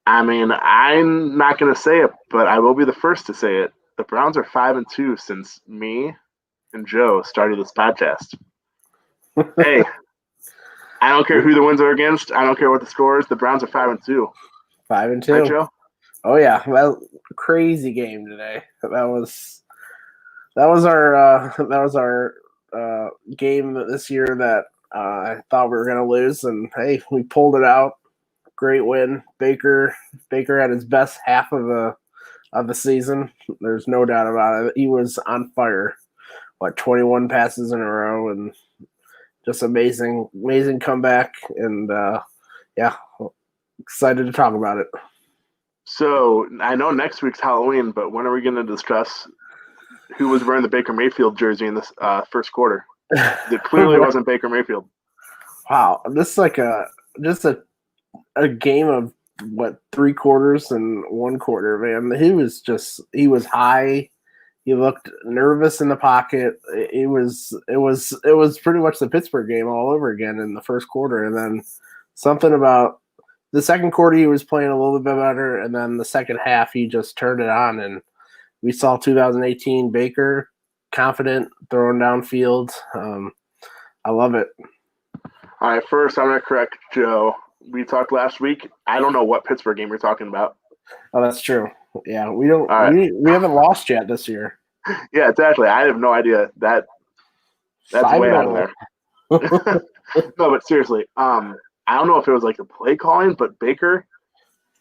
I mean, I'm not going to say it, but I will be the first to say it. The Browns are 5-2 since me and Joe started this podcast. Hey, I don't care who the wins are against. I don't care what the score is. The Browns are 5-2. Five and Right, two. Joe? Oh yeah, well, crazy game today. That was our game this year that I thought we were gonna lose, and hey, we pulled it out. Great win. Baker had his best half of the season. There's no doubt about it. He was on fire. 21 passes in a row, and just amazing comeback. And yeah, excited to talk about it. So I know next week's Halloween, but when are we going to discuss who was wearing the Baker Mayfield jersey in this first quarter? It clearly wasn't Baker Mayfield. Wow, this is like just a game of what 3 quarters and 1 quarter, man. He was high. He looked nervous in the pocket. It was pretty much the Pittsburgh game all over again in the first quarter, and then something about the second quarter he was playing a little bit better, and then the second half he just turned it on, and we saw 2018 Baker confident throwing downfield. I love it. All right, first I'm going to correct Joe. We talked last week. I don't know what Pittsburgh game you're talking about. Oh, that's true. Yeah, we don't. All right. We haven't lost yet this year. Yeah, exactly. I have no idea. That's way out of there. No, but seriously, I don't know if it was like the play calling, but Baker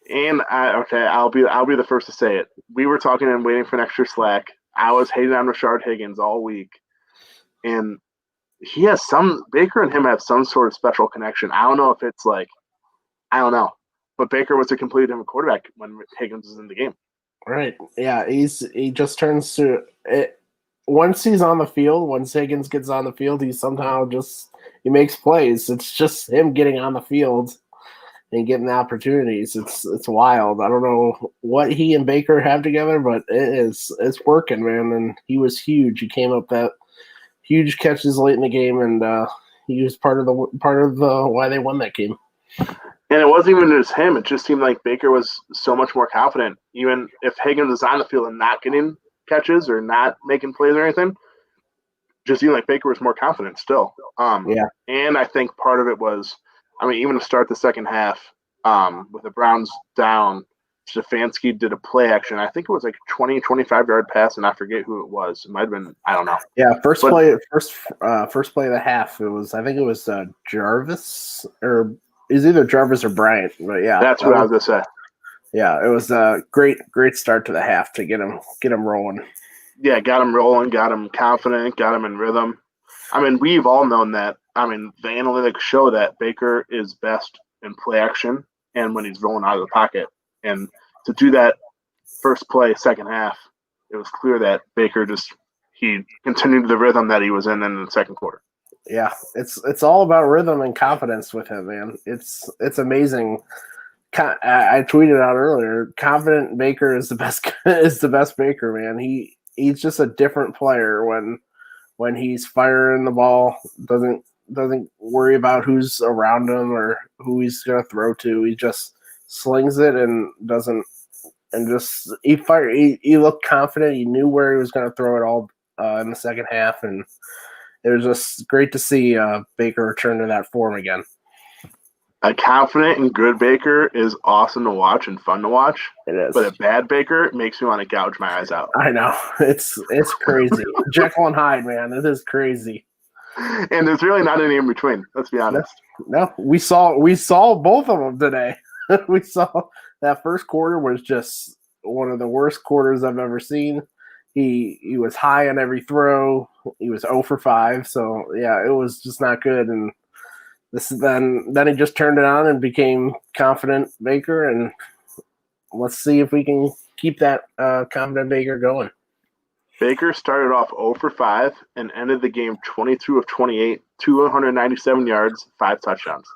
and I'll be the first to say it. We were talking and waiting for an extra slack. I was hating on Rashard Higgins all week, and Baker and him have some sort of special connection. I don't know if it's like, I don't know, but Baker was a completely different quarterback when Higgins was in the game. Right. Yeah, he just turns to it once he's on the field. Once Higgins gets on the field, he makes plays. It's just him getting on the field and getting the opportunities. It's wild. I don't know what he and Baker have together, but it's working, man. And he was huge. He came up that huge catches late in the game, and he was part of the why they won that game. And it wasn't even just him. It just seemed like Baker was so much more confident. Even if Higgins was on the field and not getting catches or not making plays or anything, just seemed like Baker was more confident still. Yeah. And I think part of it was, even to start the second half, with the Browns down, Stefanski did a play action. I think it was like a 20, 25-yard pass, and I forget who it was. It might have been, I don't know. Yeah, first play of the half. I think it was Jarvis, or is either Jarvis or Bryant. But yeah, that's what I was gonna say. Yeah, it was a great start to the half to get him rolling. Yeah, got him rolling, got him confident, got him in rhythm. We've all known that. The analytics show that Baker is best in play action and when he's rolling out of the pocket. And to do that first play, second half, it was clear that Baker he continued the rhythm that he was in the second quarter. Yeah, it's all about rhythm and confidence with him, man. It's amazing. I tweeted out earlier. Confident Baker is the best Baker, man. He's just a different player when he's firing the ball. Doesn't worry about who's around him or who he's gonna throw to. He just slings it and he looked confident. He knew where he was gonna throw it all in the second half, and it was just great to see Baker return to that form again. A confident and good Baker is awesome to watch and fun to watch. It is. But a bad Baker makes me want to gouge my eyes out. I know. It's crazy. Jekyll and Hyde, man. It is crazy. And there's really not any in between. Let's be honest. No, we saw both of them today. We saw that first quarter was just one of the worst quarters I've ever seen. He was high on every throw. He was 0 for 5. So yeah, it was just not good. And then he just turned it on and became confident Baker. And let's see if we can keep that confident Baker going. Baker started off 0 for 5 and ended the game 22 of 28, 297 yards, 5 touchdowns.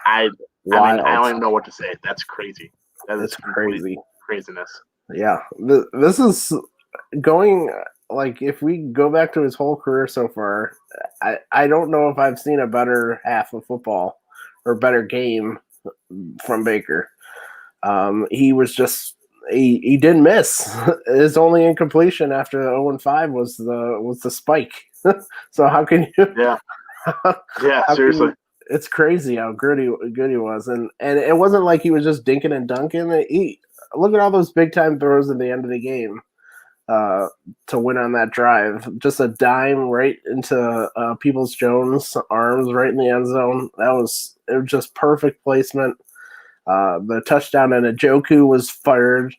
I don't even know what to say. That's crazy. That's crazy. Craziness. Yeah. This is going, like, if we go back to his whole career so far, I don't know if I've seen a better half of football or better game from Baker. He was just he didn't miss. His only incompletion after 0-5 was the spike. So how can you? Yeah, yeah, seriously. It's crazy how good he was, and it wasn't like he was just dinking and dunking. Look at all those big time throws at the end of the game to win on that drive. Just a dime right into Peoples-Jones' arms, right in the end zone. It was just perfect placement. The touchdown and Njoku was fired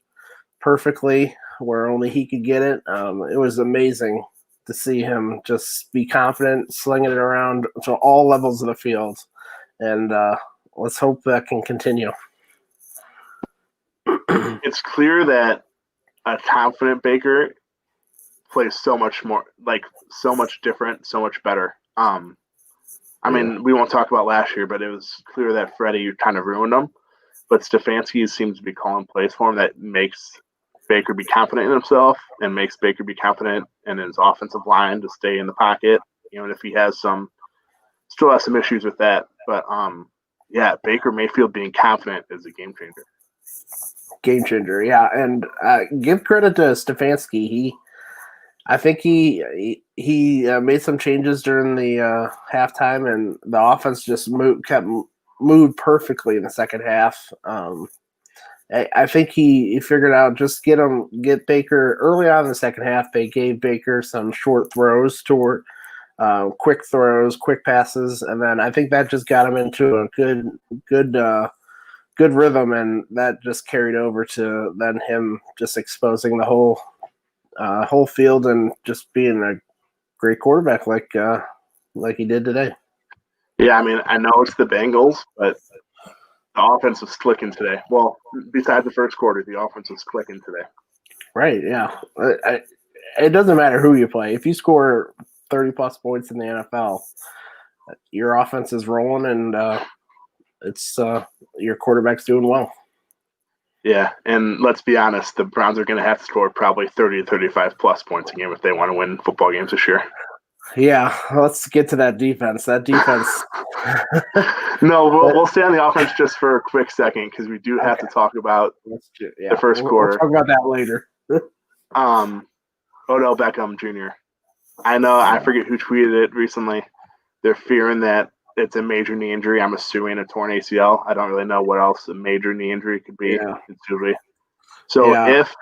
perfectly where only he could get it. It was amazing to see him just be confident, slinging it around to all levels of the field. And let's hope that can continue. It's clear that a confident Baker plays so much more, like so much different, so much better. I mean, we won't talk about last year, but it was clear that Freddie kind of ruined him. But Stefanski seems to be calling plays for him that makes Baker be confident in himself and makes Baker be confident in his offensive line to stay in the pocket, even if he still has some issues with that. But yeah, Baker Mayfield being confident is a game changer. Game changer, yeah. And give credit to Stefanski. I think he made some changes during the halftime, and the offense just moved perfectly in the second half. I think he figured out just get Baker early on in the second half. They gave Baker some short throws toward quick throws, quick passes, and then I think that just got him into a good rhythm, and that just carried over to then him just exposing the whole field and just being a great quarterback like he did today. Yeah, I mean, I know it's the Bengals, but the offense was clicking today. Well, besides the first quarter, the offense was clicking today. Right, yeah. It doesn't matter who you play. If you score 30-plus points in the NFL, your offense is rolling, and it's your quarterback's doing well. Yeah, and let's be honest, the Browns are going to have to score probably 30 to 35-plus points a game if they want to win football games this year. Yeah, let's get to that defense. That defense. No, we'll stay on the offense just for a quick second because we do have to talk about the first quarter. We'll talk about that later. Odell Beckham Jr. I know, I forget who tweeted it recently. They're fearing that it's a major knee injury. I'm assuming a torn ACL. I don't really know what else a major knee injury could be. Yeah. So if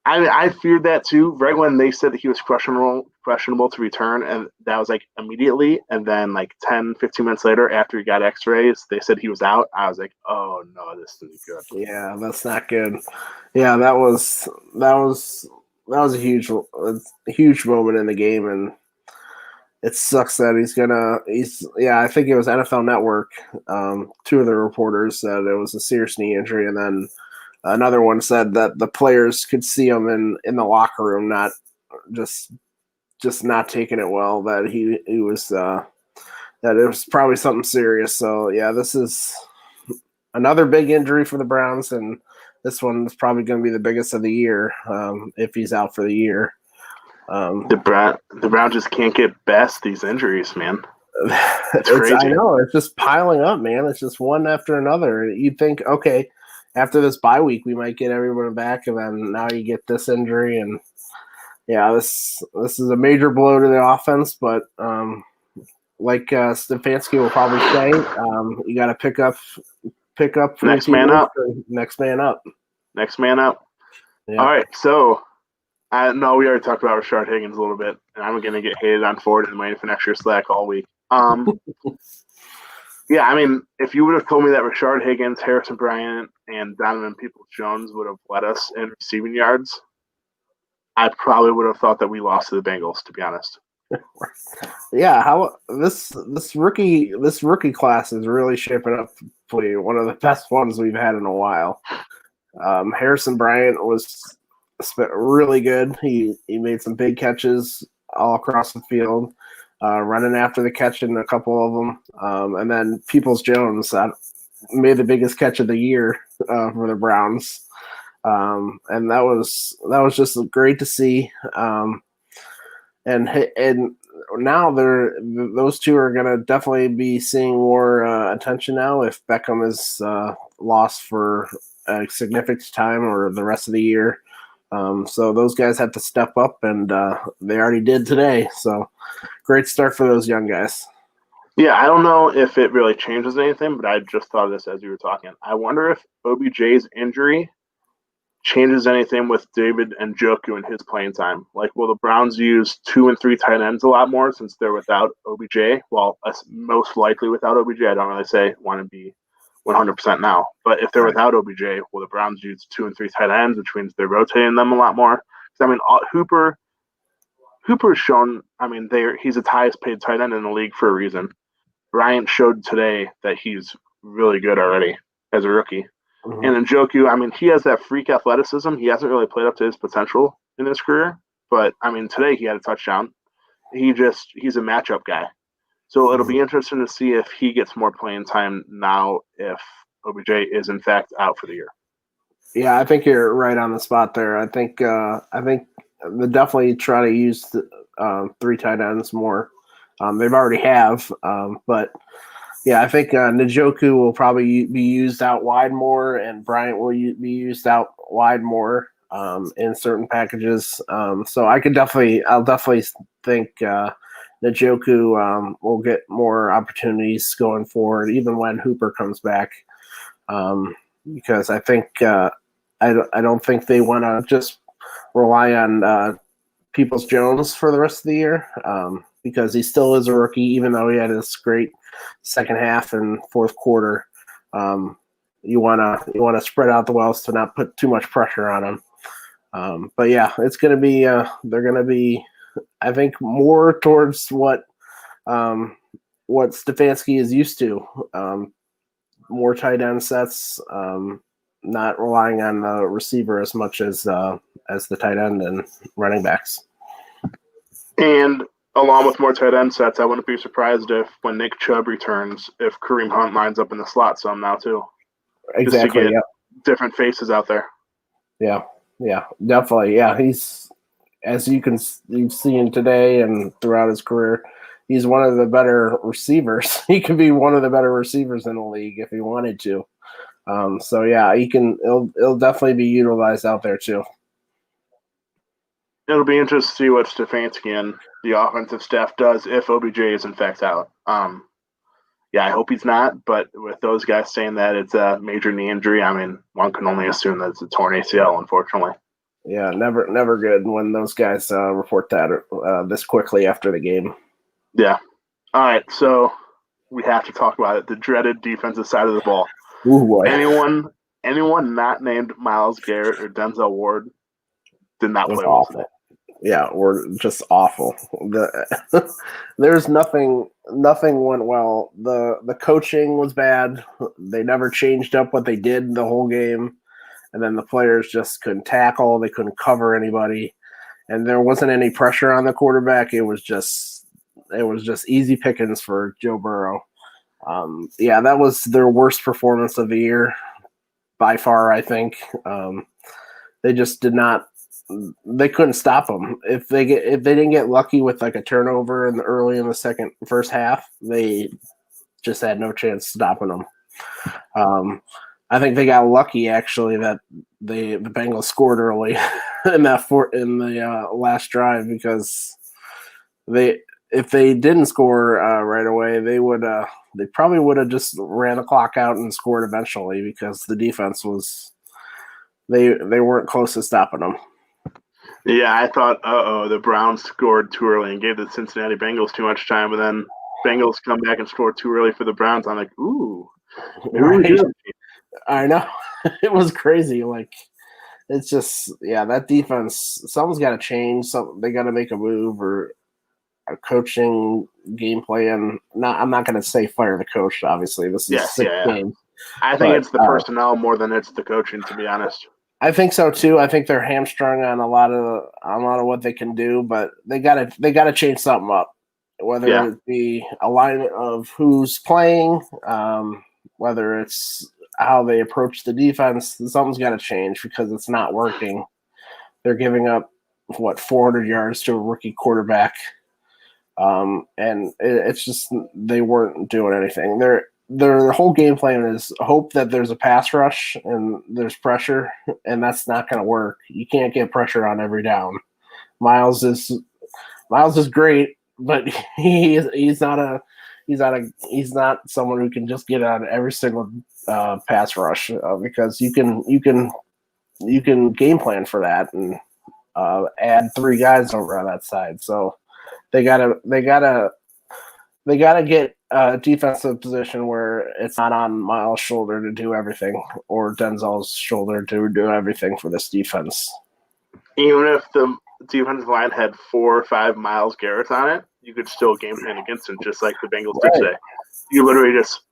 I feared that too, right when they said that he was questionable to return, and that was like immediately, and then like 10, 15 minutes later after he got x-rays, they said he was out. I was like, oh no, this isn't good. Yeah, that's not good. Yeah, that was a huge moment in the game, and it sucks that I think it was NFL Network. Two of the reporters said it was a serious knee injury, and then another one said that the players could see him in the locker room, not just not taking it well. That he was that it was probably something serious. So yeah, this is another big injury for the Browns, and this one is probably going to be the biggest of the year if he's out for the year. The Browns just can't get past these injuries, man. It's crazy. I know, it's just piling up, man. It's just one after another. You'd think, okay, after this bye week, we might get everyone back, and then now you get this injury, and yeah, this is a major blow to the offense. But like Stefanski will probably say, you got to pick up for next man up. Next man up. Next man up. Yeah. All right, so. No, we already talked about Rashard Higgins a little bit, and I'm going to get hated on for it in my next year Slack all week. Yeah, I mean, if you would have told me that Rashard Higgins, Harrison Bryant, and Donovan Peoples-Jones would have led us in receiving yards, I probably would have thought that we lost to the Bengals, to be honest. Yeah, how this rookie class is really shaping up to be one of the best ones we've had in a while. Harrison Bryant was really good. He made some big catches all across the field, running after the catch in a couple of them. And then Peoples-Jones made the biggest catch of the year for the Browns. And that was just great to see. And now those two are going to definitely be seeing more attention now if Beckham is lost for a significant time or the rest of the year. So those guys have to step up, and they already did today. So great start for those young guys. Yeah, I don't know if it really changes anything, but I just thought of this as you were talking. I wonder if OBJ's injury changes anything with David Njoku and his playing time. Like, will the Browns use 2 and 3 tight ends a lot more since they're without OBJ? Well, most likely without OBJ. I don't really want to be 100% now. But if they're without OBJ, will the Browns use 2 and 3 tight ends, which means they're rotating them a lot more? Because, I mean, Hooper's shown, I mean, he's the highest paid tight end in the league for a reason. Bryant showed today that he's really good already as a rookie. Mm-hmm. And Njoku, I mean, he has that freak athleticism. He hasn't really played up to his potential in his career. But, I mean, today he had a touchdown. He's a matchup guy. So it'll be interesting to see if he gets more playing time now if OBJ is, in fact, out for the year. Yeah, I think you're right on the spot there. I think they definitely try to use 3 tight ends more. They've already have, but yeah, I think Njoku will probably be used out wide more, and Bryant will be used out wide more in certain packages. So I'll definitely think Njoku will get more opportunities going forward, even when Hooper comes back, because I think I don't think they want to just rely on Peoples-Jones for the rest of the year. Because he still is a rookie, even though he had this great second half and fourth quarter. You wanna spread out the wealth to not put too much pressure on him. But yeah, it's gonna be they're gonna be, I think, more towards what Stefanski is used to. More tight end sets, not relying on the receiver as much as the tight end and running backs. And along with more tight end sets, I wouldn't be surprised if when Nick Chubb returns, if Kareem Hunt lines up in the slot some now too. Exactly. Just to get different faces out there. Yeah, definitely. Yeah, he's, as you've seen today and throughout his career, he's one of the better receivers. He could be one of the better receivers in the league if he wanted to. So yeah, he'll definitely be utilized out there too. It'll be interesting to see what Stefanski and the offensive staff does if OBJ is in fact out. Yeah, I hope he's not, but with those guys saying that it's a major knee injury, I mean, one can only assume that it's a torn ACL, unfortunately. Yeah, never good when those guys report that this quickly after the game. Yeah. All right, so we have to talk about it. The dreaded defensive side of the ball. Ooh, boy. Anyone not named Myles Garrett or Denzel Ward did not play well today. Yeah, we're just awful. There's nothing went well. The coaching was bad. They never changed up what they did the whole game. And then the players just couldn't tackle. They couldn't cover anybody. And there wasn't any pressure on the quarterback. It was just easy pickings for Joe Burrow. Yeah, that was their worst performance of the year by far, I think. They just did not. They couldn't stop them. If they didn't get lucky with like a turnover early in the first half, they just had no chance stopping them. I think they got lucky actually that the Bengals scored early in the last drive, because if they didn't score right away, they probably would have just ran the clock out and scored eventually, because the defense was they weren't close to stopping them. Yeah, I thought, the Browns scored too early and gave the Cincinnati Bengals too much time, but then Bengals come back and score too early for the Browns. I'm like, ooh. Right. I know. It was crazy. Like, it's just, yeah, that defense, something's got to change. They got to make a move or a coaching game plan. I'm not going to say fire the coach, obviously. This is six games. I think it's the personnel more than it's the coaching, to be honest. I think so too. I think they're hamstrung on a lot of what they can do, but they gotta change something up. Whether it be alignment of who's playing, whether it's how they approach the defense, something's got to change, because it's not working. They're giving up 400 yards to a rookie quarterback. And it's just they weren't doing anything. Their whole game plan is hope that there's a pass rush and there's pressure, and that's not going to work. You can't get pressure on every down. Miles is great, but he's not someone who can just get on every single pass rush because you can game plan for that and add 3 guys over on that side. So they gotta get a defensive position where it's not on Miles' shoulder to do everything or Denzel's shoulder to do everything for this defense. Even if the defensive line had 4 or 5 Myles Garretts on it, you could still game plan against him, just like the Bengals did today. You literally just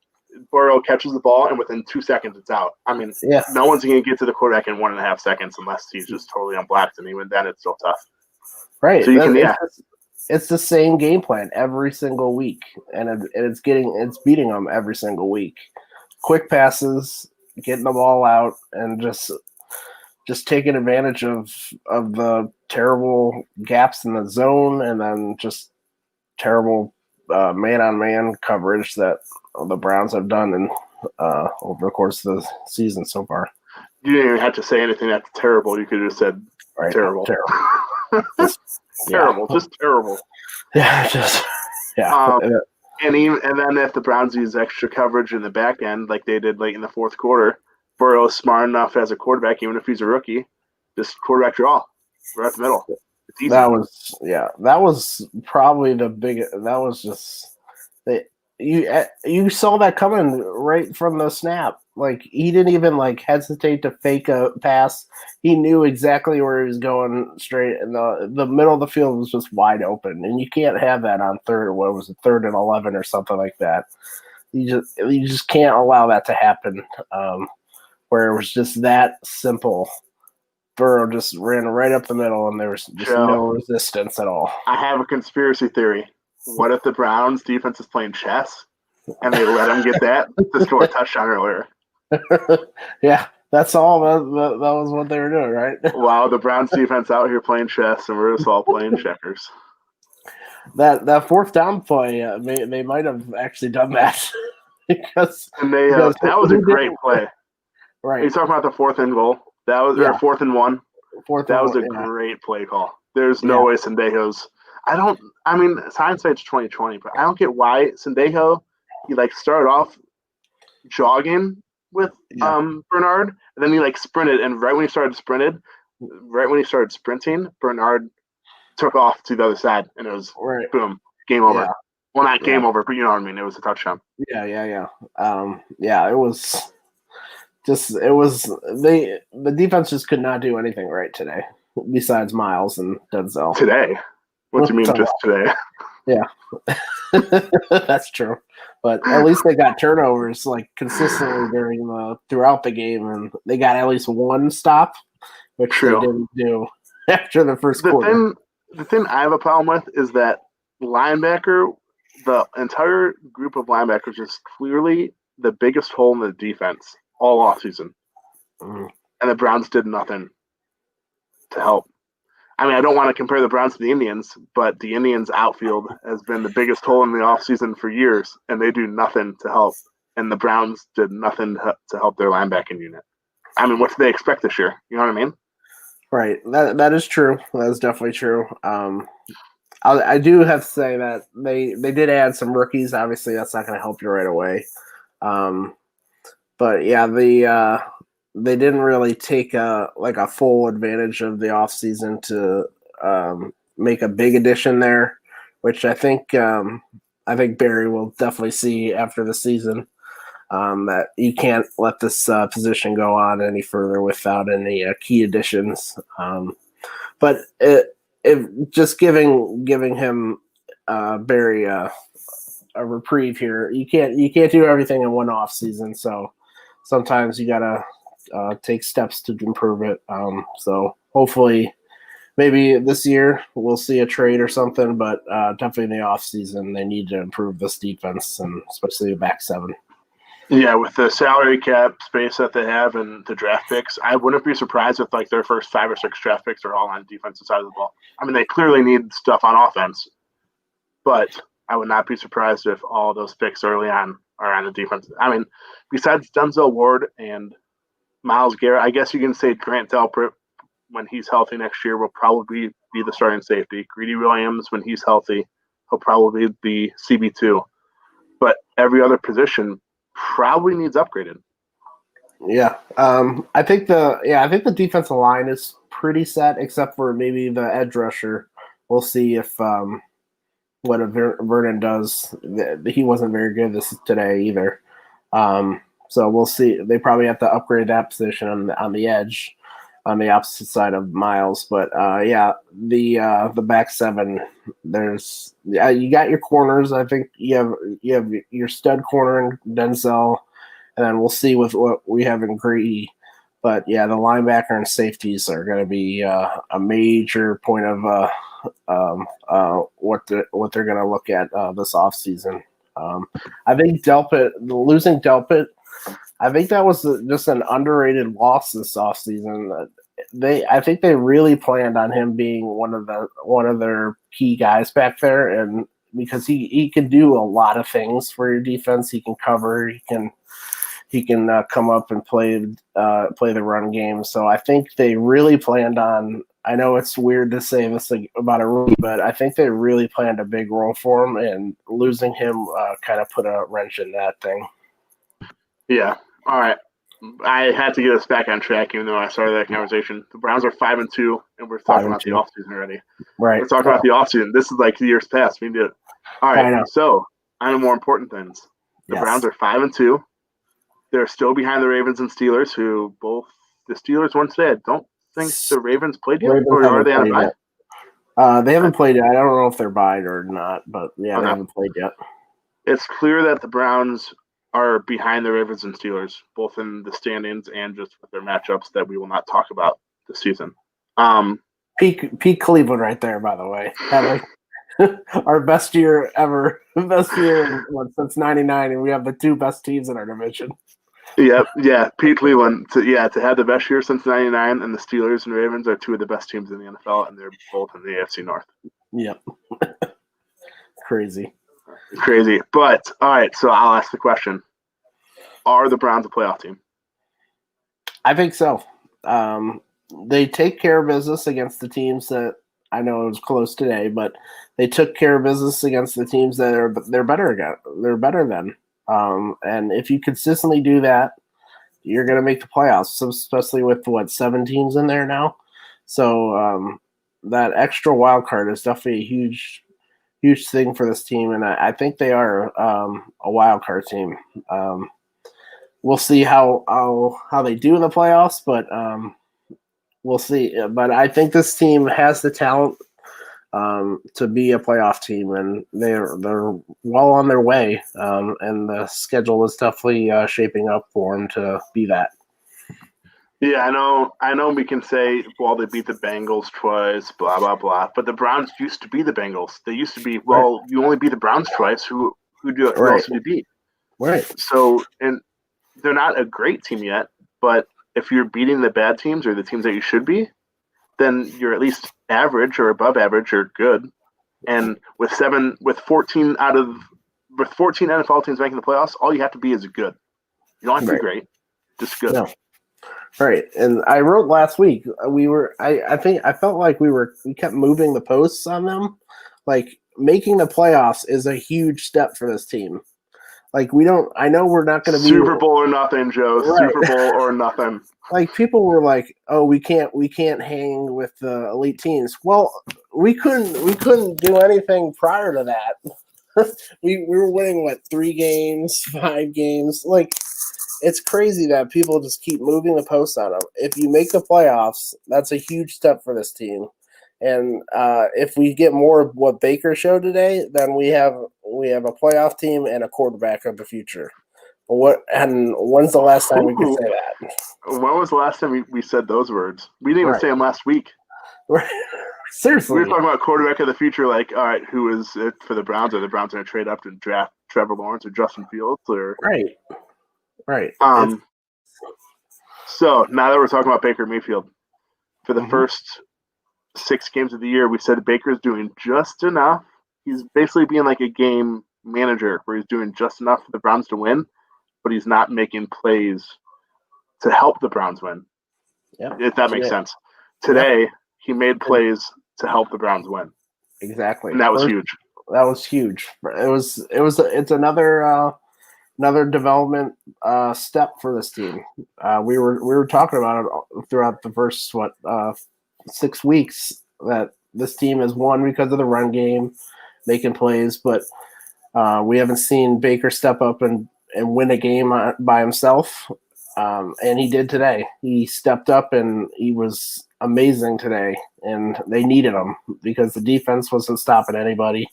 Burrow catches the ball, and within 2 seconds, it's out. I mean, no one's going to get to the quarterback in 1.5 seconds unless he's just totally unblocked, and even then, it's still tough. Right. So it's the same game plan every single week, and it's beating them every single week. Quick passes, getting the ball out, and just taking advantage of the terrible gaps in the zone, and then just terrible man-on-man coverage that the Browns have done in over the course of the season so far. You didn't even have to say anything that's terrible. You could have just said terrible. Terrible, just terrible. Yeah, and then if the Browns use extra coverage in the back end, like they did late in the fourth quarter, Burrow is smart enough as a quarterback, even if he's a rookie, just quarterback draw right up the middle. It's easy. That was probably the biggest. That was just you saw that coming right from the snap. Like he didn't even hesitate to fake a pass. He knew exactly where he was going straight, and the middle of the field was just wide open. And you can't have that on third and 11 or something like that. You just can't allow that to happen. Where it was just that simple. Burrow just ran right up the middle, and there was just no resistance at all. I have a conspiracy theory. What if the Browns defense is playing chess, and they let him get that to score a touchdown earlier? Yeah, that's all. That was what they were doing, right? Wow, the Browns defense out here playing chess, and we're just all playing checkers. That fourth down play, they might have actually done that because that was a great play. Right. You're talking about the 4th and goal. That was or 4th and 1. That was a great play call. There's no way Sendejo's. Hindsight's 2020, but I don't get why Sendejo. He started off jogging with Bernard, and then he sprinted, and right when he started sprinting, Bernard took off to the other side, and it was boom, game over. Yeah. Well, not game over, but you know what I mean. It was a touchdown. Yeah. It was. The defense just could not do anything right today, besides Miles and Denzel. Today? What do you mean just today? Yeah, that's true. But at least they got turnovers consistently throughout the game, and they got at least one stop, which they didn't do after the first quarter. The thing I have a problem with is that the entire group of linebackers is clearly the biggest hole in the defense all offseason. And the Browns did nothing to help. I mean, I don't want to compare the Browns to the Indians, but the Indians' outfield has been the biggest hole in the offseason for years, and they do nothing to help. And the Browns did nothing to help their linebacking unit. I mean, what do they expect this year? You know what I mean? Right. That is true. That is definitely true. I do have to say that they did add some rookies. Obviously, that's not going to help you right away. But yeah, they didn't really take a full advantage of the offseason to make a big addition there, which I think Barry will definitely see after the season. That you can't let this position go on any further without any key additions. But just giving him Barry a reprieve here. You can't do everything in one off season, so sometimes you gotta take steps to improve it. So hopefully, maybe this year we'll see a trade or something, but definitely in the off season they need to improve this defense and especially the back seven. Yeah, with the salary cap space that they have and the draft picks, I wouldn't be surprised if their first 5 or 6 draft picks are all on the defensive side of the ball. I mean, they clearly need stuff on offense. But I would not be surprised if all those picks early on are on the defense. I mean, besides Denzel Ward and Myles Garrett, I guess you can say Grant Delpit, when he's healthy next year, will probably be the starting safety. Greedy Williams, when he's healthy, he'll probably be CB2. But every other position probably needs upgraded. Yeah. I think the defensive line is pretty set, except for maybe the edge rusher. We'll see if what Vernon does. He wasn't very good today either. So we'll see. They probably have to upgrade that position on the edge, on the opposite side of Miles. But the back seven. You got your corners. I think you have your stud corner in Denzel, and then we'll see with what we have in Greedy. But yeah, the linebacker and safeties are going to be a major point of what they're going to look at this offseason. I think losing Delpit, I think that was just an underrated loss this offseason. I think they really planned on him being one of their key guys back there, and because he can do a lot of things for your defense. He can cover. He can come up and play the run game. So I think they really planned on. I know it's weird to say this about a rookie, but I think they really planned a big role for him, and losing him kind of put a wrench in that thing. Yeah. All right. I had to get us back on track, even though I started that conversation. The Browns are 5-2, and we're talking about the offseason already. Right. We're talking about the offseason. This is like the years past. We did it. All right. So on to more important things. The Browns are 5-2. They're still behind the Ravens and Steelers, who both the Steelers won today. I don't think the Ravens played yet, or are they on a bye? They haven't played yet. I don't know if they're bye or not, but yeah, They haven't played yet. It's clear that the Browns are behind the Ravens and Steelers, both in the standings and just with their matchups that we will not talk about this season. Peak Cleveland right there, by the way. Our best year ever. Best year since '99, and we have the two best teams in our division. Yeah, Pete Cleveland. To have the best year since '99, and the Steelers and Ravens are two of the best teams in the NFL, and they're both in the AFC North. Yep. Crazy. But all right, so I'll ask the question: are the Browns a playoff team? I think so. They take care of business against the teams that I know it was close today, but they took care of business against the teams that they're better again. They're better than. And if you consistently do that, you're going to make the playoffs, especially with 7 teams in there now. So that extra wild card is definitely a huge thing for this team, and I think they are a wild card team. We'll see how they do in the playoffs, but we'll see. But I think this team has the talent to be a playoff team, and they're well on their way. And the schedule is definitely shaping up for them to be that. Yeah, I know. We can say, well, they beat the Bengals twice, blah blah blah. But the Browns used to be the Bengals. They used to be. Well, right. You only beat the Browns twice. Who else did you beat? Right. So, and they're not a great team yet. But if you're beating the bad teams or the teams that you should be, then you're at least average or above average or good. And with 14 NFL teams making the playoffs, all you have to be is good. You don't have to be great, just good. No. Right. And I wrote last week, I felt like we kept moving the posts on them. Like, making the playoffs is a huge step for this team. Like, I know we're not going to be Super Bowl or nothing, Joe. Right. Super Bowl or nothing. Like, people were like, "Oh, we can't hang with the elite teams." Well, we couldn't do anything prior to that. we were winning 3 games, 5 games. Like, it's crazy that people just keep moving the post on them. If you make the playoffs, that's a huge step for this team. And if we get more of what Baker showed today, then we have a playoff team and a quarterback of the future. When's the last time we could say that? When was the last time we said those words? We didn't even say them last week. Seriously. We were talking about quarterback of the future, like, all right, who is it for the Browns? Are the Browns going to trade up to draft Trevor Lawrence or Justin Fields? Right. So now that we're talking about Baker Mayfield, for the first 6 games of the year, we said Baker's doing just enough he's basically being like a game manager where he's doing just enough for the Browns to win, but he's not making plays to help the Browns win. Yeah, if that makes sense. Today, he made plays to help the Browns win. Exactly. And that was huge. That was huge. It's another development step for this team. We were talking about it throughout the first 6 weeks that this team has won because of the run game, making plays, but we haven't seen Baker step up and win a game by himself. And he did today. He stepped up and he was amazing today. And they needed him because the defense wasn't stopping anybody.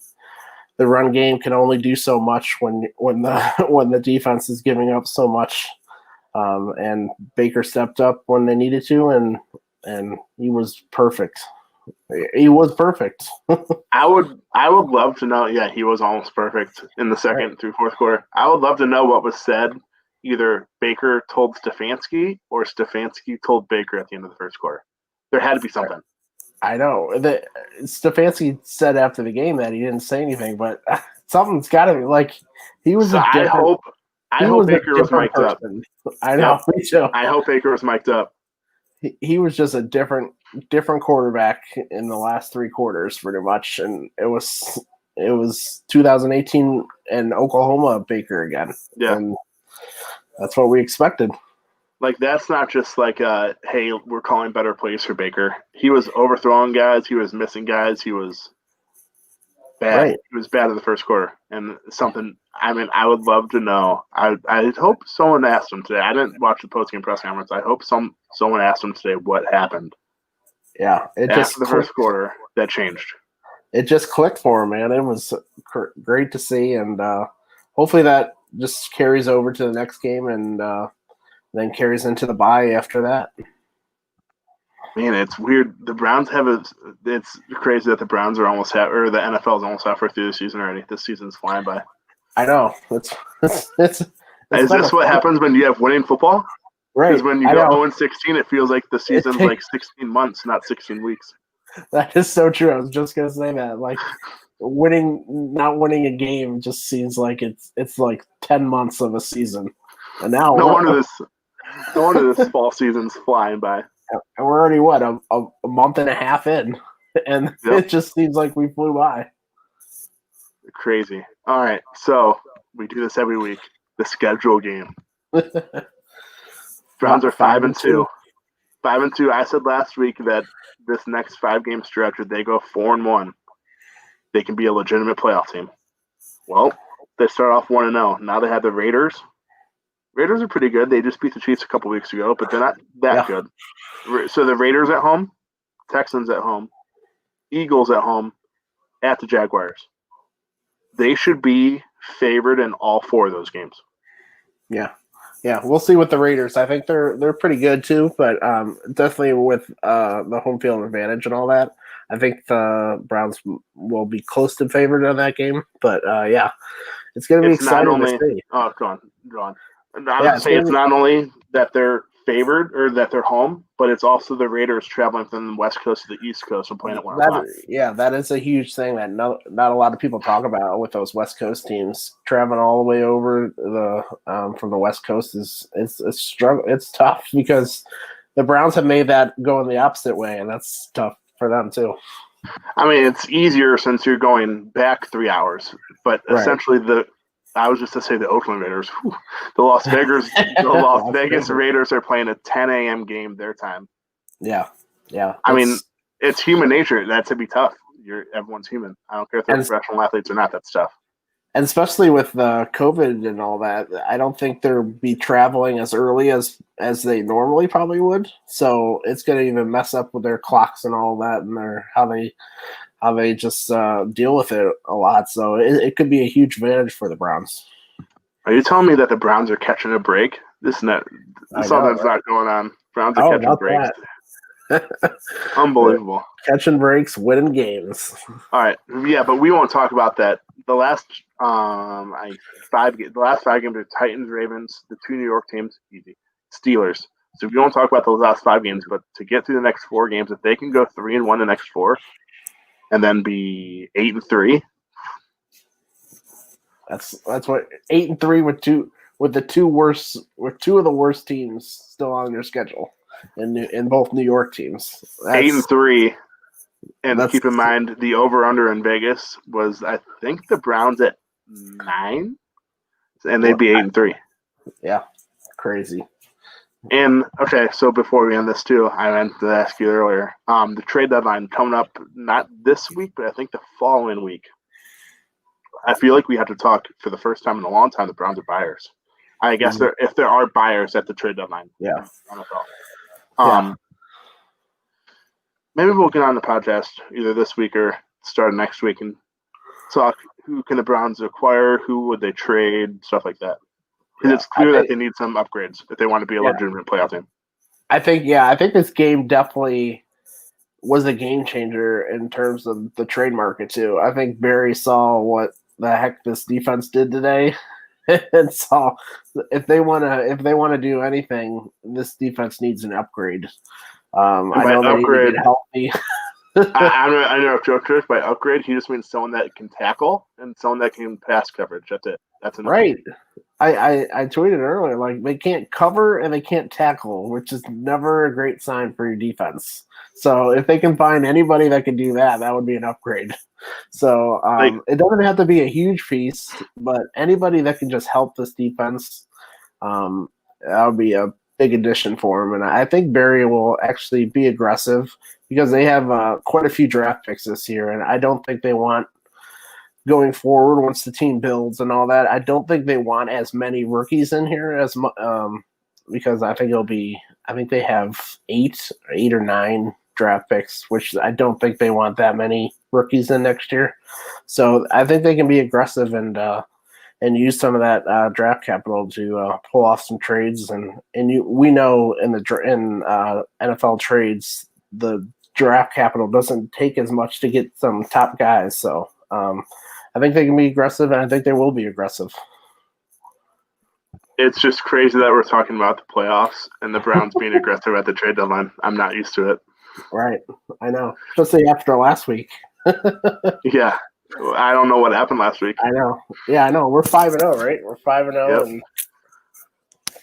The run game can only do so much when the defense is giving up so much. And Baker stepped up when they needed to, and he was perfect. He was perfect. I would love to know. Yeah, he was almost perfect in the second through fourth quarter. I would love to know what was said. Either Baker told Stefanski or Stefanski told Baker at the end of the first quarter. There had to be something. I know that Stefanski said after the game that he didn't say anything, but something's got to be like he was. So I hope Baker was mic'd up. I know. Me too. I hope Baker was mic'd up. He was just a different quarterback in the last 3 quarters, pretty much, and it was 2018 and Oklahoma Baker again. Yeah, and that's what we expected. Like, that's not just like, hey, we're calling better plays for Baker. He was overthrowing guys. He was missing guys. He was bad. Right. He was bad in the first quarter. And something, I mean, I would love to know. I hope someone asked him today. I didn't watch the post-game press conference. I hope someone asked him today what happened. Yeah. After the first quarter, that changed. It just clicked for him, man. It was great to see. And hopefully that just carries over to the next game and then carries into the bye after that. Man, it's weird. The Browns it's crazy that the Browns are almost or the NFL is almost halfway through the season already. This season's flying by. I know. Is this what happens when you have winning football? Right. Because when you go 0-16, it feels like the season's like 16 months, not 16 weeks. That is so true. I was just gonna say that. Like not winning a game just seems like it's like 10 months of a season. And now no wonder this fall season's flying by. And we're already a month and a half in, and it just seems like we flew by. Crazy. All right, so we do this every week. The schedule game. Browns are 5-2. 5-2. I said last week that this next 5-game stretch, if they go 4-1, they can be a legitimate playoff team. Well, they start off 1-0. Now they have the Raiders. Raiders are pretty good. They just beat the Chiefs a couple weeks ago, but they're not that good. So the Raiders at home, Texans at home, Eagles at home, at the Jaguars. They should be favored in all 4 of those games. Yeah. We'll see with the Raiders. I think they're pretty good too, but definitely with the home field advantage and all that, I think the Browns will be close to favored in that game. But it's going to be exciting to see. Oh, go on. I would say it's not only that they're favored or that they're home, but it's also the Raiders traveling from the West Coast to the East Coast and playing at 1 o'clock. Yeah, that is a huge thing that not a lot of people talk about with those West Coast teams. Traveling all the way over from the West Coast it's struggle. It's tough because the Browns have made that go in the opposite way, and that's tough for them too. I mean, it's easier since you're going back 3 hours, but essentially I was just to say the Oakland Raiders. The Las Vegas Raiders are playing a 10 a.m. game their time. Yeah. I mean, it's human nature. That's to be tough. Everyone's human. I don't care if they're professional athletes or not. That's tough. And especially with COVID and all that, I don't think they'll be traveling as early as they normally probably would. So it's going to even mess up with their clocks and all that, and how they just deal with it a lot. So it could be a huge advantage for the Browns. Are you telling me that the Browns are catching a break? Something's not going on. Browns are catching breaks. Unbelievable. Catching breaks, winning games. All right. Yeah, but we won't talk about that. The last 5 games are Titans, Ravens, the 2 New York teams, easy. Steelers. So we won't talk about those last 5 games, but to get through the next 4 games, if they can go 3-1 the next 4, and then be 8-3, That's what 8-3 with two of the worst teams still on your schedule in both New York teams. 8-3, and keep in mind the over/under in Vegas was I think the Browns at 9, and they'd be 8-3. Yeah, crazy. And okay, so before we end this too, I meant to ask you earlier. The trade deadline coming up not this week, but I think the following week. I feel like we have to talk for the first time in a long time. The Browns are buyers. I guess if there are buyers at the trade deadline. Yeah. NFL. Maybe we'll get on the podcast either this week or start next week and talk who can the Browns acquire, who would they trade, stuff like that. Because it's clear that they need some upgrades if they want to be a legitimate playoff team. I think this game definitely was a game changer in terms of the trade market too. I think Barry saw what the heck this defense did today, and saw if they want to do anything, this defense needs an upgrade. I know they need to get healthy. I know Joe Church by upgrade, he just means someone that can tackle and someone that can pass coverage. That's it. That's enough. Right. I tweeted earlier, like, they can't cover and they can't tackle, which is never a great sign for your defense. So if they can find anybody that can do that, that would be an upgrade. So it doesn't have to be a huge piece, but anybody that can just help this defense, that would be a big addition for him. And I think Barry will actually be aggressive because they have quite a few draft picks this year, and I don't think they want going forward once the team builds and all that. I don't think they want as many rookies in here as because I think they have 8 or 9 draft picks, which I don't think they want that many rookies in next year. So I think they can be aggressive and use some of that draft capital to pull off some trades. We know in NFL trades, the draft capital doesn't take as much to get some top guys. So I think they can be aggressive, and I think they will be aggressive. It's just crazy that we're talking about the playoffs and the Browns being aggressive at the trade deadline. I'm not used to it. Right. I know. Especially after last week. Yeah. I don't know what happened last week. I know. Yeah, I know. We're 5-0, right? We're 5-0. Yep.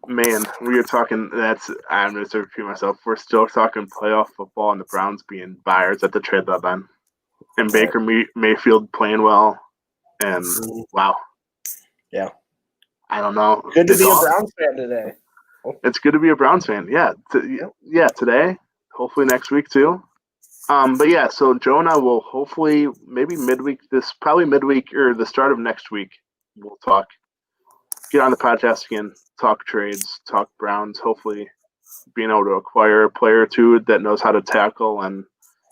Man, we are talking. I'm going to repeat myself. We're still talking playoff football and the Browns being buyers at the trade deadline. And Baker Mayfield playing well. And wow. Yeah. I don't know. Good to be a Browns fan today. It's good to be a Browns fan. Yeah. Today. Hopefully next week too. But yeah, so Joe and I will hopefully maybe probably midweek or the start of next week, we'll get on the podcast again, talk trades, talk Browns, hopefully being able to acquire a player or two that knows how to tackle and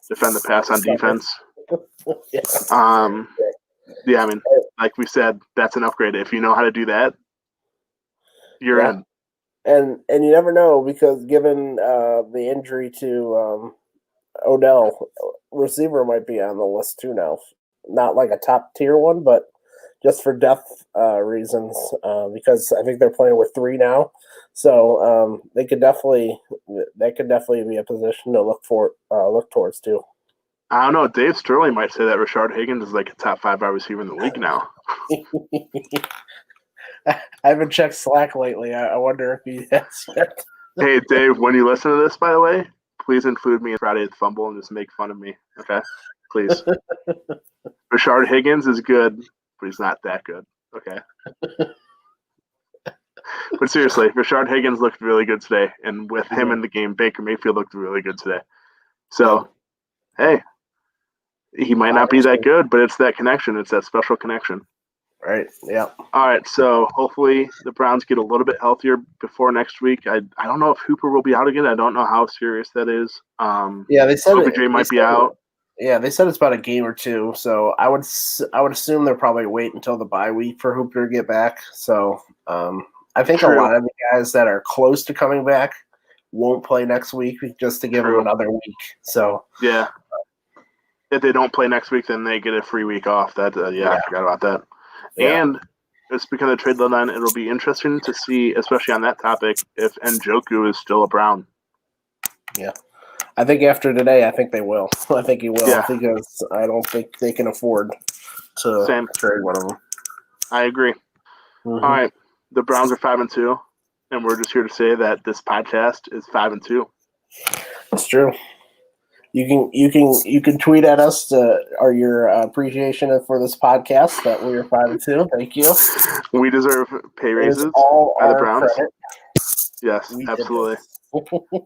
defend the pass on defense. Yeah, I mean, like we said, that's an upgrade. If you know how to do that, you're in. And you never know, because given the injury to Odell, receiver might be on the list too now. Not like a top tier one, but just for depth reasons, because I think they're playing with 3 now. So that could definitely be a position to look towards too. I don't know. Dave Sterling might say that Rashard Higgins is like a top 5 wide receiver in the league now. I haven't checked Slack lately. I wonder if he has. Hey, Dave, when you listen to this, by the way, please include me in Friday's Fumble and just make fun of me. Okay? Please. Rashard Higgins is good, but he's not that good. Okay? But seriously, Rashard Higgins looked really good today. And with him in the game, Baker Mayfield looked really good today. So, hey, he might not be that good, but it's that connection. It's that special connection. Right. Yeah. All right. So hopefully the Browns get a little bit healthier before next week. I don't know if Hooper will be out again. I don't know how serious that is. They said OBJ might be out. Yeah, they said it's about a game or 2. So I would assume they'll probably wait until the bye week for Hooper to get back. So I think a lot of the guys that are close to coming back won't play next week just to give them another week. So yeah, if they don't play next week, then they get a free week off. I forgot about that. Yeah. And speaking of the trade deadline, it'll be interesting to see, especially on that topic, if Njoku is still a Brown. Yeah. I think after today, I think they will. I think he will, because I don't think they can afford to trade one of them. I agree. Mm-hmm. All right, the Browns are 5-2, and we're just here to say that this podcast is 5-2. That's true. You can tweet at us or your appreciation for this podcast that we are 5-2. Thank you. We deserve pay raises all by the our Browns. credit. Yes, We absolutely.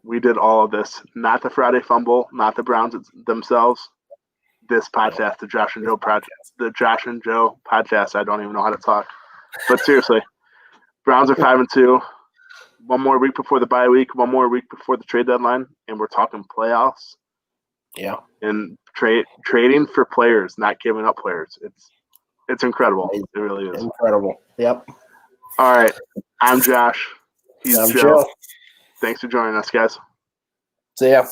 We did all of this. Not the Friday fumble, not the Browns themselves. This podcast, the Josh and Joe podcast. I don't even know how to talk, but seriously, Browns are 5-2. One more week before the bye week, one more week before the trade deadline, and we're talking playoffs. Yeah, and trading for players, not giving up players. It's incredible. It really is incredible. Yep. All right, I'm Josh. He's I'm Joe. Joe. Thanks for joining us, guys. See ya.